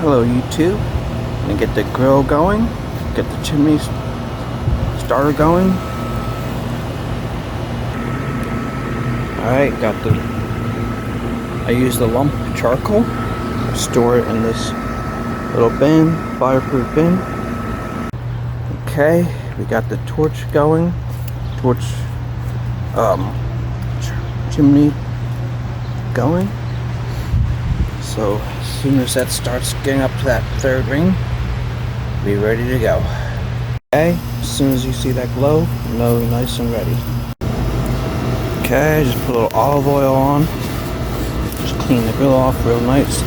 Hello YouTube. And get the grill going, get the chimney starter going. Alright, I use the lump charcoal, store it in this little bin, fireproof bin. Okay, we got the torch going, chimney going. So as soon as that starts getting up to that third ring, be ready to go. Okay, as soon as you see that glow, you know you're nice and ready. Okay, just put a little olive oil on. Just clean the grill off real nice.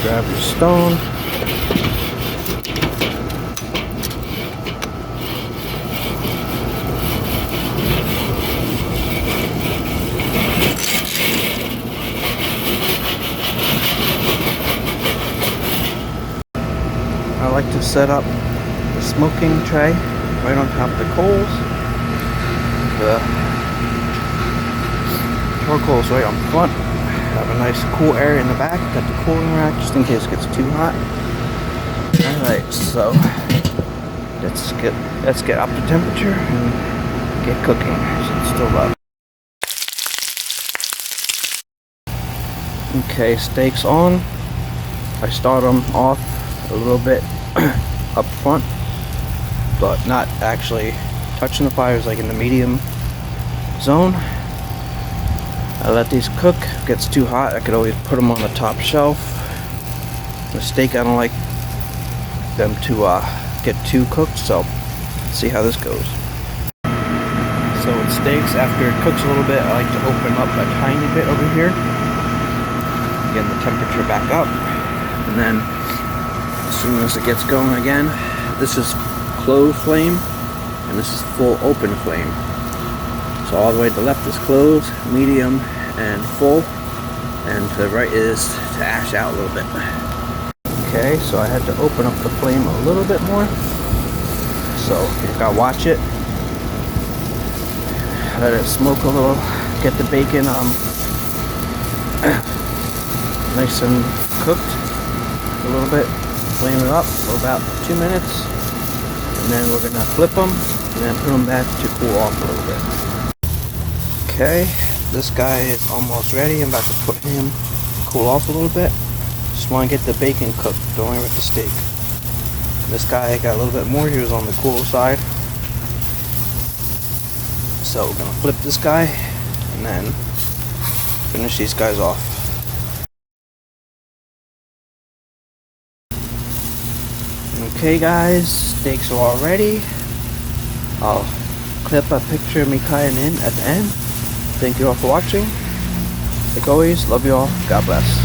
Grab your stone. I like to set up the smoking tray right on top of the coals. The charcoal is right on front. Have a nice cool area in the back. Got the cooling rack just in case it gets too hot. Alright, so let's get up to temperature and get cooking. So it's still up. Okay, steaks on. I start them off a little bit up front, but not actually touching the fires, like in the medium zone. I let these cook. If it gets too hot, I could always put them on the top shelf. The steak, I don't like them to get too cooked, so let's see how this goes. So with steaks, after it cooks a little bit, I like to open up a tiny bit over here, get the temperature back up, and then as soon as it gets going again, this is closed flame, and this is full open flame. So all the way to the left is closed, medium, and full, and to the right is to ash out a little bit. Okay, so I had to open up the flame a little bit more. So you gotta watch it. Let it smoke a little, get the bacon nice and cooked a little bit. Flame it up for about 2 minutes, and then we're gonna flip them and then put them back to cool off a little bit. Okay, this guy is almost ready. I'm about to put him cool off a little bit. Just want to get the bacon cooked. Don't worry about the steak. This guy got a little bit more. He was on the cool side. So we're gonna flip this guy and then finish these guys off. Okay guys, steaks are all ready. I'll clip a picture of me cutting in at the end. Thank you all for watching. Like always, love you all. God bless.